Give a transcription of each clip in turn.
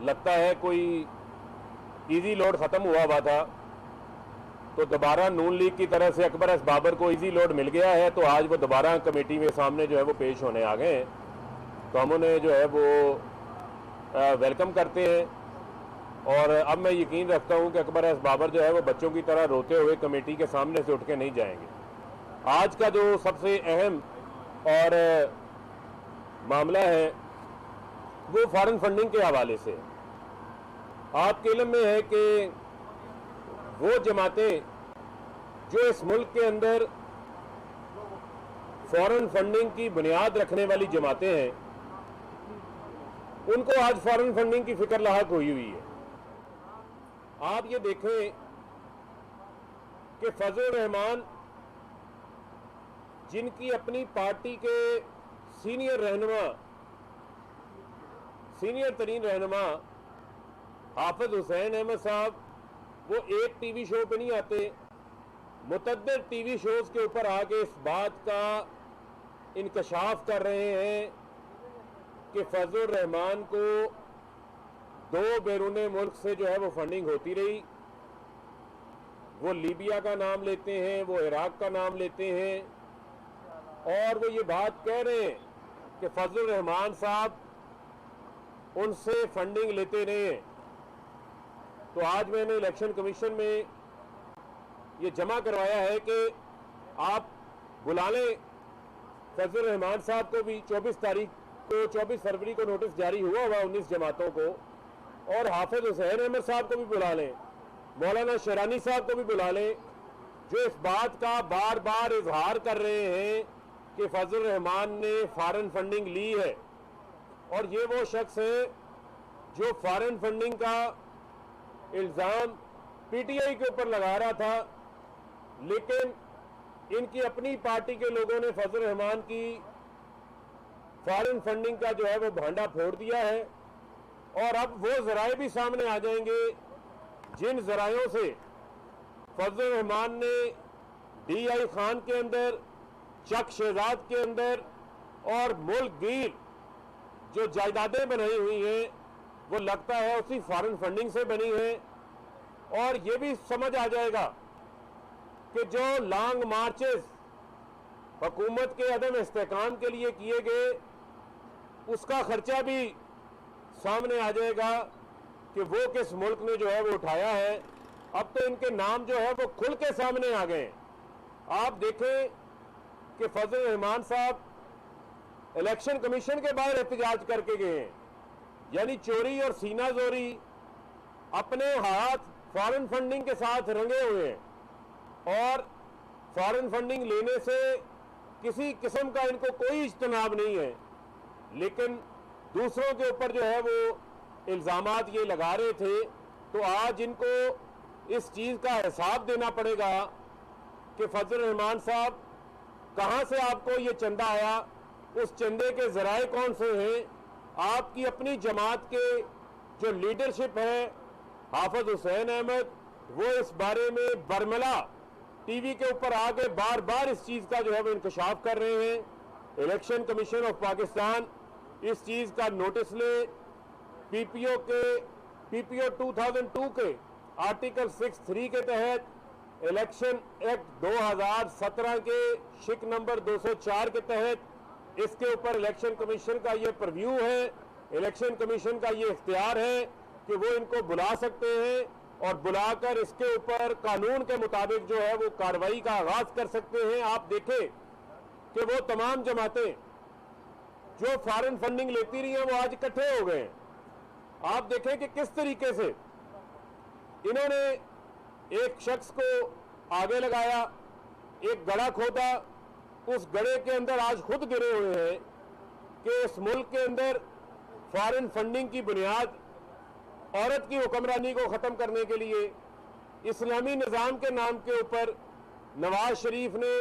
लगता है कोई इजी लोड ख़त्म हुआ था, तो दोबारा नून लीग की तरफ से अकबर एस बाबर को इजी लोड मिल गया है, तो आज वो दोबारा कमेटी में सामने जो है वो पेश होने आ गए हैं। तो हम उन्हें जो है वो वेलकम करते हैं, और अब मैं यकीन रखता हूं कि अकबर एस बाबर जो है वो बच्चों की तरह रोते हुए कमेटी के सामने से उठ के नहीं जाएंगे। आज का जो सबसे अहम और मामला है वो फॉरेन फंडिंग के हवाले से। आपके इल्म में है कि वो जमातें जो इस मुल्क के अंदर फॉरेन फंडिंग की बुनियाद रखने वाली जमातें हैं, उनको आज फॉरेन फंडिंग की फिक्र लाहक हुई है। आप ये देखें कि फजल रहमान, जिनकी अपनी पार्टी के सीनियर तरीन रहनुमा हाफिज हुसैन अहमद साहब, वो एक टीवी शो पे नहीं आते, मुतअद्दिद टीवी शोज के ऊपर आके इस बात का इंकशाफ कर रहे हैं कि फजल रहमान को 2 बैरूने मुल्क से जो है वो फंडिंग होती रही। वो लीबिया का नाम लेते हैं, वो इराक का नाम लेते हैं, और वो ये बात कह रहे हैं कि फजल रहमान साहब उनसे फंडिंग लेते रहे हैं। तो आज मैंने इलेक्शन कमीशन में ये जमा करवाया है कि आप बुला लें फजल रहमान साहब को भी। 24 फरवरी को नोटिस जारी हुआ 19 जमातों को, और हाफिज हुसैन अहमद साहब को भी बुला लें, मौलाना शरानी साहब को भी बुला लें, जो इस बात का बार बार इजहार कर रहे हैं कि फजल रहमान ने फॉरेन फंडिंग ली है। और ये वो शख्स है जो फॉरेन फंडिंग का इल्ज़ाम पीटीआई के ऊपर लगा रहा था, लेकिन इनकी अपनी पार्टी के लोगों ने फजल रहमान की फॉरेन फंडिंग का जो है वो भांडा फोड़ दिया है। और अब वो जराए भी सामने आ जाएंगे जिन जरायों से फजल रहमान ने DI खान के अंदर, चक शहजाद के अंदर और मुल्क गिर जो जायदादें बनाई हुई हैं, वो लगता है उसी फॉरेन फंडिंग से बनी है। और ये भी समझ आ जाएगा कि जो लॉन्ग मार्चेस हुकूमत के अदम इस्तेकाम के लिए किए गए, उसका खर्चा भी सामने आ जाएगा कि वो किस मुल्क ने जो है वो उठाया है। अब तो इनके नाम जो है वो खुल के सामने आ गए। आप देखें कि फजल रहमान साहब इलेक्शन कमीशन के बाहर एहतजाज करके गए हैं, यानी चोरी और सीना जोरी अपने हाथ फॉरेन फंडिंग के साथ रंगे हुए हैं। और फॉरेन फंडिंग लेने से किसी किस्म का इनको कोई इज्तनाब नहीं है, लेकिन दूसरों के ऊपर जो है वो इल्ज़ामात ये लगा रहे थे। तो आज इनको इस चीज़ का हिसाब देना पड़ेगा कि फजल रहमान साहब, कहाँ से आपको ये चंदा आया, उस चंदे के ज़राए कौन से हैं। आपकी अपनी जमात के जो लीडरशिप है हाफिज हुसैन अहमद, वो इस बारे में बरमला टीवी के ऊपर आके बार बार इस चीज़ का जो है वो इंकशाफ कर रहे हैं। इलेक्शन कमीशन ऑफ पाकिस्तान इस चीज़ का नोटिस ले। पीपीओ 2002 के आर्टिकल 6(3) के तहत, इलेक्शन एक्ट 2017 के शिक नंबर 204 के तहत इसके ऊपर इलेक्शन कमीशन का ये प्रीव्यू है। इलेक्शन कमीशन का ये इख्तियार है कि वो इनको बुला सकते हैं और बुलाकर इसके ऊपर कानून के मुताबिक जो है वो कार्रवाई का आगाज कर सकते हैं। आप देखें कि वो तमाम जमातें जो फॉरेन फंडिंग लेती रही हैं वो आज इकट्ठे हो गए। आप देखें कि किस तरीके से इन्होंने एक शख्स को आगे लगाया, एक गड़ा खोदा, उस गड़े के अंदर आज खुद गिरे हुए हैं कि इस मुल्क के अंदर फॉरेन फंडिंग की बुनियाद औरत की हुक्मरानी को ख़त्म करने के लिए इस्लामी निज़ाम के नाम के ऊपर नवाज शरीफ ने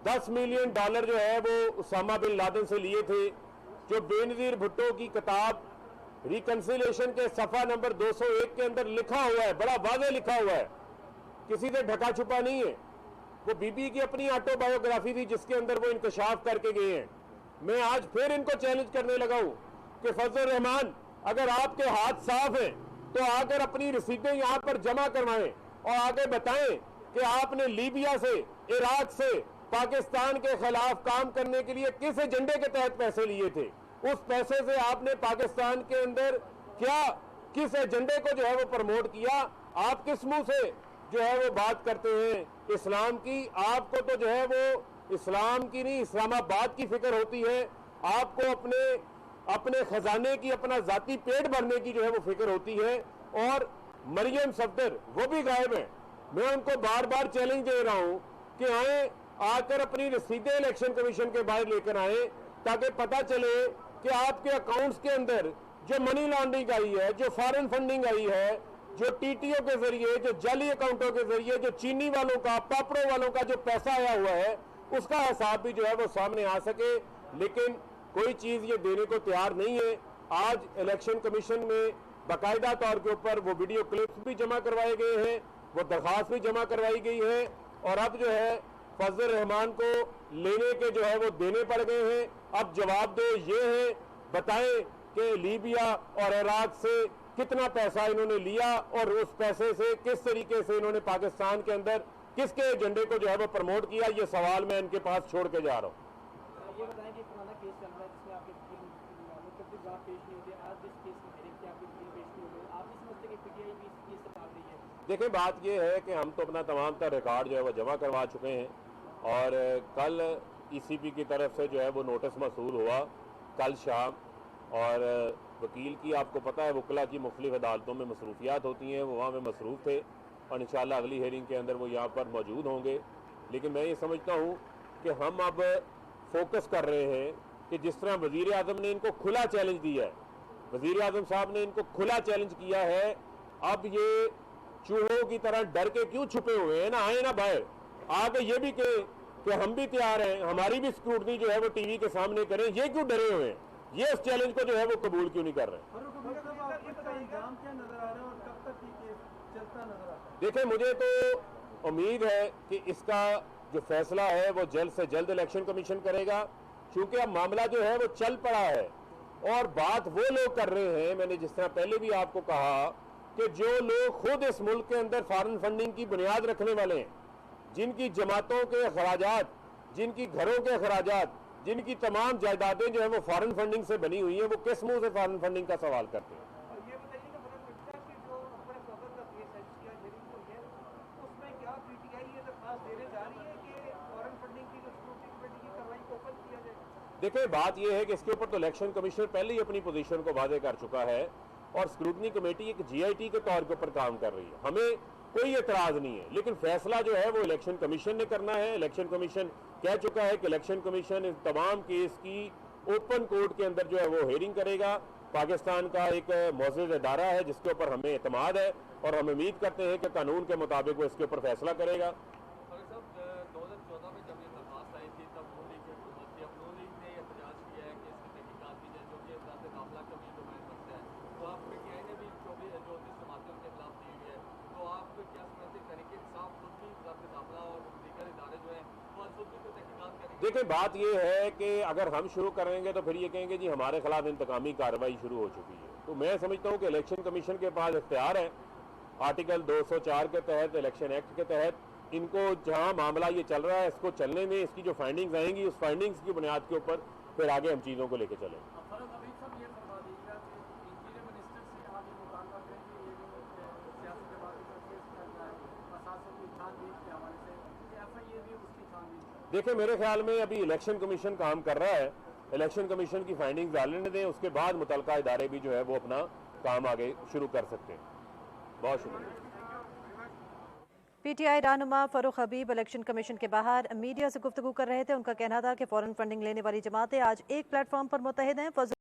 $10 मिलियन जो है वो उसामा बिन लादेन से लिए थे। जो बेनज़ीर भुट्टो की किताब रिकन्सिलेशन के सफ़ा नंबर 201 के अंदर लिखा हुआ है, बड़ा वाज़ेह लिखा हुआ है, किसी से ढका छुपा नहीं है। वो बीबी की अपनी ऑटोबायोग्राफी थी जिसके अंदर वो इंकशाफ करके गए हैं। मैं आज फिर इनको चैलेंज करने लगा हूं कि फजल रहमान, अगर आपके हाथ साफ हैं तो आकर अपनी रसीदें यहां पर जमा करवाएं और आगे बताएं कि आपने लीबिया से, इराक से पाकिस्तान के खिलाफ काम करने के लिए किस एजेंडे के तहत पैसे लिए थे, उस पैसे से आपने पाकिस्तान के अंदर क्या, किस एजेंडे को जो है वो प्रमोट किया। आप किस मुंह से जो है वो बात करते हैं इस्लाम की? आपको तो जो है वो इस्लाम की नहीं, इस्लामाबाद की फिक्र होती है। आपको अपने खजाने की, अपना जाती पेट भरने की जो है वो फिक्र होती है। और मरियम सफदर वो भी गायब है। मैं उनको बार बार चैलेंज दे रहा हूं कि आए, आकर अपनी रसीदें इलेक्शन कमीशन के बाहर लेकर आए, ताकि पता चले कि आपके अकाउंट्स के अंदर जो मनी लॉन्ड्रिंग आई है, जो फॉरेन फंडिंग आई है, जो टीटीओ के जरिए, जो जाली अकाउंटों के जरिए, जो चीनी वालों का, पापड़ों वालों का जो पैसा आया हुआ है, उसका हिसाब भी जो है वो सामने आ सके। लेकिन कोई चीज ये देने को तैयार नहीं है। आज इलेक्शन कमीशन में बाकायदा तौर के ऊपर वो वीडियो क्लिप्स भी जमा करवाए गए हैं, वो दरखास्त भी जमा करवाई गई है, और अब जो है फजल रहमान को लेने के जो है वो देने पड़ गए हैं। अब जवाब दो ये है, बताएं कि लीबिया और इराक से कितना पैसा इन्होंने लिया और उस पैसे से किस तरीके से इन्होंने पाकिस्तान के अंदर किसके एजेंडे को जो है वो प्रमोट किया। ये सवाल मैं इनके पास छोड़ के जा रहा हूं। ये बताएं कि पुराना केस चल रहा है जिसमें आपके जवाब पेश नहीं होते, आज इस केस में हेरिंग के आपके पेश नहीं हो रहे, आप इस समझते कि पीटीआई भी इस केस से भाग रही है? देखिए, बात यह है कि हम तो अपना तमाम तर रिकॉर्ड जो है वो जमा करवा चुके हैं, और कल ईसीपी की तरफ से जो है वो नोटिस मसूल हुआ कल शाम, और वकील की आपको पता है वकला की मुख्तलिफ अदालतों में मसरूफियात होती हैं, वो वहाँ में मसरूफ़ थे, और इंशाअल्लाह अगली हेयरिंग के अंदर वो यहाँ पर मौजूद होंगे। लेकिन मैं ये समझता हूँ कि हम अब फोकस कर रहे हैं कि जिस तरह वज़ीर आज़म ने इनको खुला चैलेंज दिया है, वज़ीर आज़म साहब ने इनको खुला चैलेंज किया है, अब ये चूहों की तरह डर के क्यों छुपे हुए हैं? ना आए ना बाहर आगे ये भी कि हम भी तैयार हैं, हमारी भी स्क्रूटनी जो है वो टीवी के सामने करें। ये क्यों डरे हुए हैं? ये इस चैलेंज को जो है वो कबूल क्यों नहीं कर रहे? देखिए, मुझे तो उम्मीद है कि इसका जो फैसला है वो जल्द से जल्द इलेक्शन कमीशन करेगा, क्योंकि अब मामला जो है वो चल पड़ा है, और बात वो लोग कर रहे हैं, मैंने जिस तरह पहले भी आपको कहा कि जो लोग खुद इस मुल्क के अंदर फॉरेन फंडिंग की बुनियाद रखने वाले हैं, जिनकी जमातों के अखराजात, जिनकी घरों के अखराजात, जिनकी तमाम जायदादें जो है वो फॉरेन फंडिंग से बनी हुई हैं, वो किस मुंह से फॉरेन फंडिंग का सवाल करते हैं? ये बताइए कि जो अपने सदर का केस है जिसकी आज हेयरिंग हुई है, उसमें क्या पीटीआई ये दरखास्त देने जा रही है कि फॉरेन फंडिंग की जो स्क्रूटनी कमेटी की कार्रवाई को ओपन किया जाए? देखिए, बात यह है कि इसके ऊपर तो इलेक्शन कमीशन पहले ही अपनी पोजीशन को वादे कर चुका है, और स्क्रूटनी कमेटी एक जीआईटी के तौर के ऊपर काम कर रही है, हमें कोई एतराज नहीं है। लेकिन फैसला जो है वो इलेक्शन कमीशन ने करना है। इलेक्शन कमीशन कह चुका है कि इलेक्शन कमीशन इन तमाम केस की ओपन कोर्ट के अंदर जो है वो हेयरिंग करेगा। पाकिस्तान का एक मौजूद अदारा है जिसके ऊपर हमें एतमाद है, और हम उम्मीद करते हैं कि कानून के मुताबिक वो इसके ऊपर फैसला करेगा। 2014 में जब ये दरखास्त आई थी तब नून लीग की हुकूमत थी। अब नून लीग ने एहतजाज किया है कि इसकी तहकीकात की जाए, जो कि इजलास दाखिला का भी नुमाइंद बनता है। तो आप पीटीआई ने भी 24 जो 30 जमातें उनके खिलाफ दी हुई है, तो आप क्या समझते हैं तहरीक इंसाफ खुद भी इजलास दाखिला और दीगर इदारे जो हैं वो खुद भी तहकीकात करेंगे? देखिए, बात यह है कि अगर हम शुरू करेंगे तो फिर ये कहेंगे जी हमारे खिलाफ इंतकामी कार्रवाई शुरू हो चुकी है। तो मैं समझता हूँ कि इलेक्शन कमीशन के पास इख्तियार है, आर्टिकल 204 के तहत, इलेक्शन एक्ट के तहत, इनको जहां मामला ये चल रहा है इसको चलने में, इसकी जो फाइंडिंग्स आएंगी उस फाइंडिंग्स की बुनियाद के ऊपर फिर आगे हम चीज़ों को लेकर चलें। देखिए, मेरे ख्याल में अभी इलेक्शन कमीशन काम कर रहा है, इलेक्शन कमीशन की फाइंडिंग्स डालने दें, उसके बाद मुतलका इदारे भी जो है वो अपना काम आगे शुरू कर सकते हैं। बहुत शुक्रिया। पीटीआई रहनुमा फरूख हबीब इलेक्शन कमीशन के बाहर मीडिया से गुफ्तगू कर रहे थे। उनका कहना था कि फॉरेन फंडिंग लेने वाली जमातें आज एक प्लेटफॉर्म पर मुत्तहिद हैं।